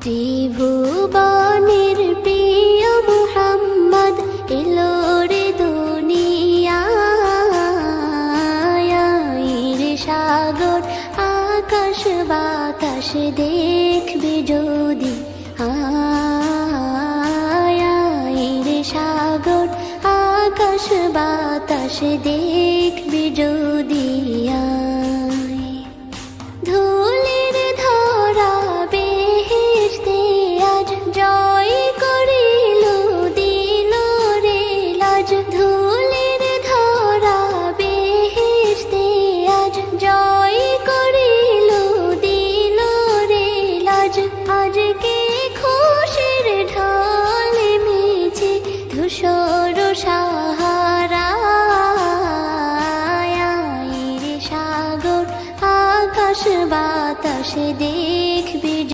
ত্রিভুবনের প্রিয় মুহাম্মদ এলো রে দুনিয়ায় সাগর আকাশ বাতাস দেখবে যদি রে সাগর আকাশ বাতাস দেখবে যদি ধুলির ধরা বেহেশতে আজ জয় করিল দিল রে লাজ ধুলির ধরা বেহেশতে আজ জয় করিল দিল রে লাজ আজকে খুশির ঢল মেছে ধূসর